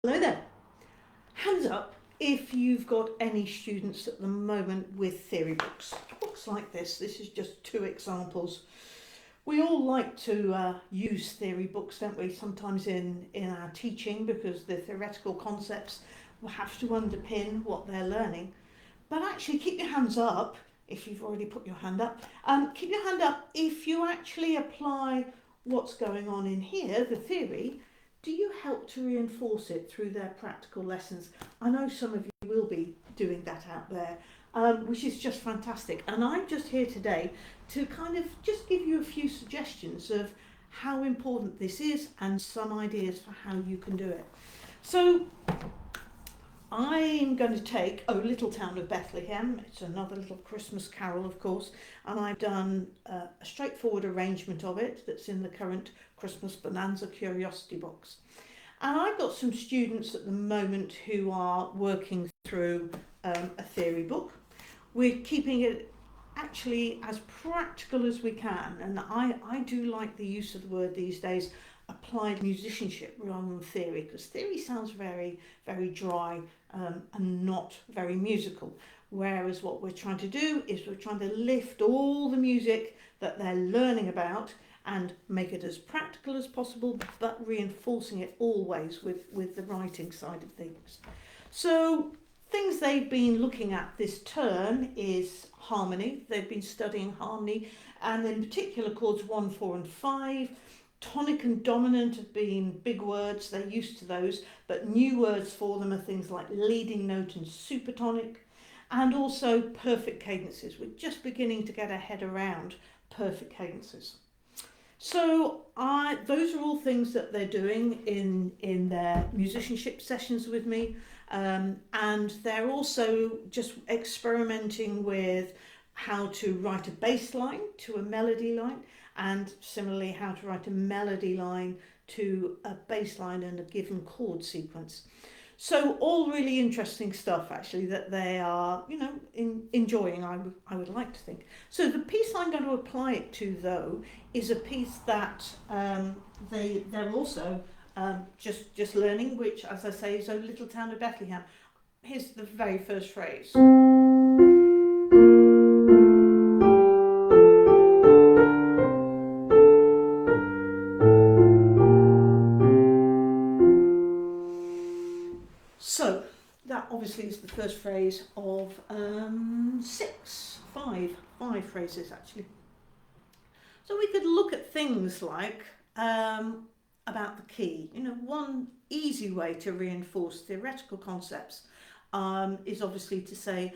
Hello there. Hands up if you've got any students at the moment with theory books. Books like this. This is just two examples. We all like to use theory books, don't we, sometimes in our teaching, because the theoretical concepts will have to underpin what they're learning. But actually keep your hands up if you've already put your hand up. Keep your hand up if you actually apply what's going on in here, the theory. Do you help to reinforce it through their practical lessons? I know some of you will be doing that out there, which is just fantastic. And I'm just here today to kind of just give you a few suggestions of how important this is and some ideas for how you can do it. So I'm going to take Little Town of Bethlehem. It's another little Christmas carol, of course, and I've done a straightforward arrangement of it that's in the current Christmas Bonanza Curiosity box. And I've got some students at the moment who are working through a theory book. We're keeping it actually as practical as we can, and I do like the use of the word these days, applied musicianship rather than theory, because theory sounds very, very dry and not very musical. Whereas what we're trying to do is we're trying to lift all the music that they're learning about and make it as practical as possible, but reinforcing it always with the writing side of things. So things they've been looking at this term is harmony. They've been studying harmony, and in particular chords 1, 4 and 5. Tonic and dominant have been big words, they're used to those, but new words for them are things like leading note and supertonic, and also perfect cadences. We're just beginning to get our head around perfect cadences. So those are all things that they're doing in their musicianship sessions with me, and they're also just experimenting with how to write a bass line to a melody line, and similarly how to write a melody line to a bass line and a given chord sequence. So all really interesting stuff actually that they are, enjoying, I would like to think. So the piece I'm going to apply it to though is a piece that they're also just learning, which as I say is O Little Town of Bethlehem. Here's the very first phrase. So that obviously is the first phrase of five phrases actually. So we could look at things like about the key. One easy way to reinforce theoretical concepts is obviously to say,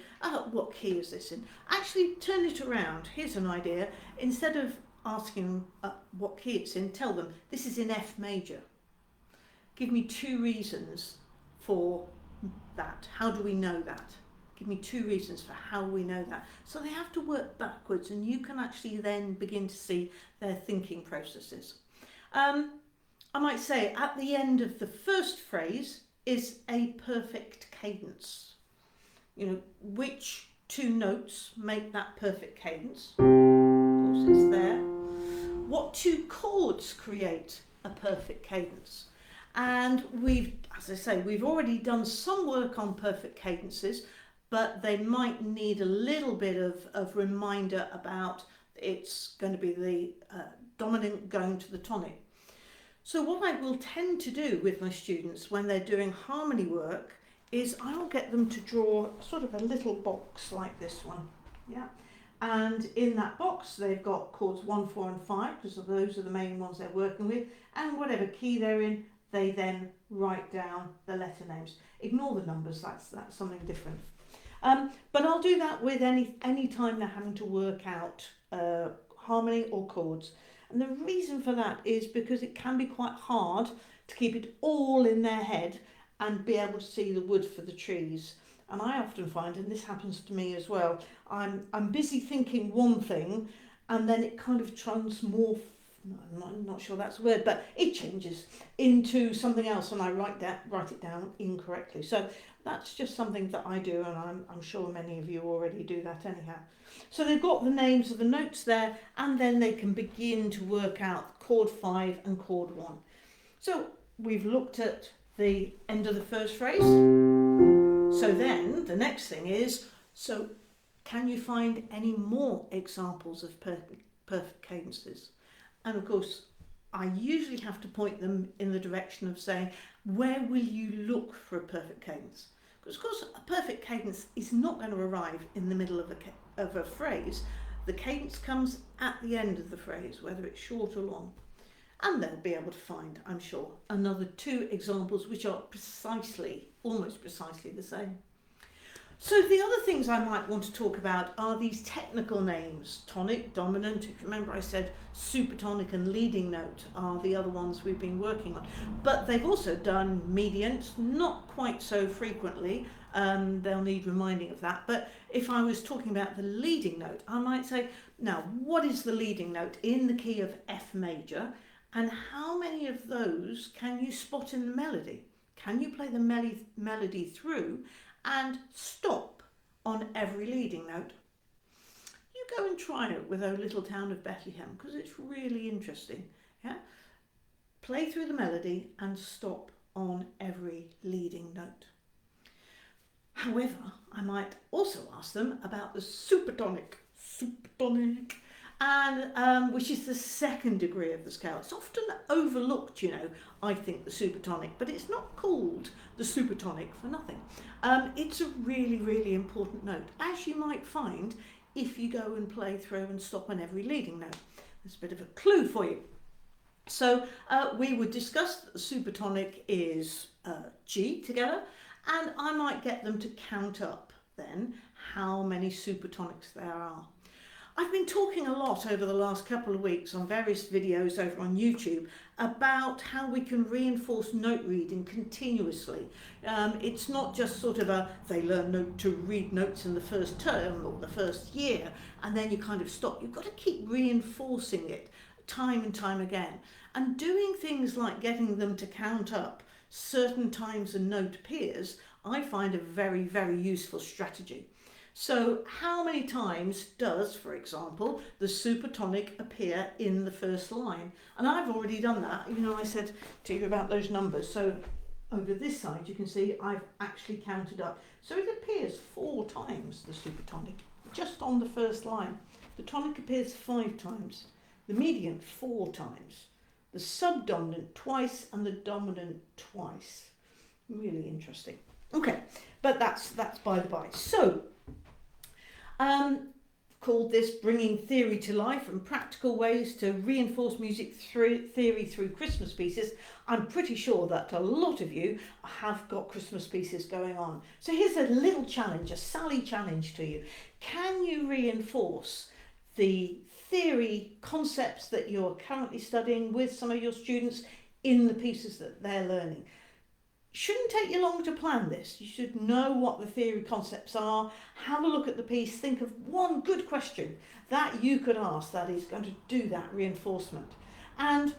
what key is this in? Actually turn it around. Here's an idea. Instead of asking what key it's in, tell them this is in F major. Give me 2 reasons for that. How do we know that? Give me 2 reasons for how we know that. So they have to work backwards, and you can actually then begin to see their thinking processes. I might say at the end of the first phrase is a perfect cadence. Which 2 notes make that perfect cadence? Of course it's there. What 2 chords create a perfect cadence? And we've already done some work on perfect cadences, but they might need a little bit of reminder about it's going to be the dominant going to the tonic. So what I will tend to do with my students when they're doing harmony work is I will get them to draw sort of a little box like this one. Yeah. And in that box they've got chords 1, 4 and 5, because those are the main ones they're working with, and whatever key they're in, they then write down the letter names. Ignore the numbers, that's something different. But I'll do that with any time they're having to work out harmony or chords. And the reason for that is because it can be quite hard to keep it all in their head and be able to see the wood for the trees. And I often find, and this happens to me as well, I'm busy thinking one thing and then it kind of transmorphs, I'm not sure that's a word, but it changes into something else and I write it down incorrectly. So that's just something that I do, and I'm sure many of you already do that anyhow. So they've got the names of the notes there, and then they can begin to work out chord 5 and chord 1. So we've looked at the end of the first phrase. So then the next thing is, so can you find any more examples of perfect cadences? And of course, I usually have to point them in the direction of saying, where will you look for a perfect cadence? Because of course, a perfect cadence is not going to arrive in the middle of a phrase. The cadence comes at the end of the phrase, whether it's short or long. And they'll be able to find, I'm sure, another 2 examples which are almost precisely the same. So the other things I might want to talk about are these technical names. Tonic, dominant, if you remember I said supertonic and leading note are the other ones we've been working on. But they've also done mediants, not quite so frequently. They'll need reminding of that. But if I was talking about the leading note, I might say, now, what is the leading note in the key of F major? And how many of those can you spot in the melody? Can you play the melody through and stop on every leading note? You go and try it with O Little Town of Bethlehem, because it's really interesting. Yeah? Play through the melody and stop on every leading note. However, I might also ask them about the supertonic, and which is the second degree of the scale. It's often overlooked, you know, I think, the supertonic, but it's not called the supertonic for nothing. It's a really, really important note, as you might find if you go and play through and stop on every leading note. There's a bit of a clue for you. So we would discuss that the supertonic is G together, and I might get them to count up then how many supertonics there are. I've been talking a lot over the last couple of weeks on various videos over on YouTube about how we can reinforce note reading continuously. It's not just sort of they learn to read notes in the first term or the first year and then you kind of stop. You've got to keep reinforcing it time and time again. And doing things like getting them to count up certain times a note appears, I find a very, very useful strategy. So how many times does, for example, the supertonic appear in the first line? And I've already done that. You know, I said to you about those numbers. So over this side, you can see I've actually counted up. So it appears 4 times, the supertonic, just on the first line. The tonic appears 5 times, the mediant 4 times, the subdominant twice, and the dominant twice. Really interesting. Okay, but that's by the by. So, called this Bringing Theory to Life and Practical Ways to Reinforce Music Theory Through Christmas Pieces. I'm pretty sure that a lot of you have got Christmas pieces going on. So here's a little challenge, a Sally challenge to you. Can you reinforce the theory concepts that you're currently studying with some of your students in the pieces that they're learning? Shouldn't take you long to plan this. You should know what the theory concepts are, have a look at the piece, think of one good question that you could ask that is going to do that reinforcement, and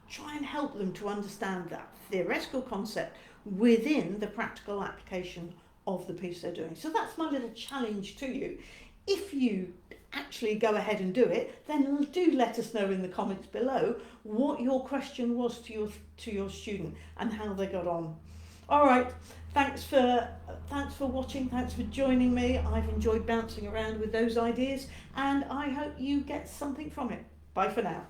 try and help them to understand that theoretical concept within the practical application of the piece they're doing. So that's my little challenge to you. If you actually go ahead and do it, then do let us know in the comments below what your question was to your student and how they got on. All right, thanks for watching, thanks for joining me. I've enjoyed bouncing around with those ideas and I hope you get something from it. Bye for now.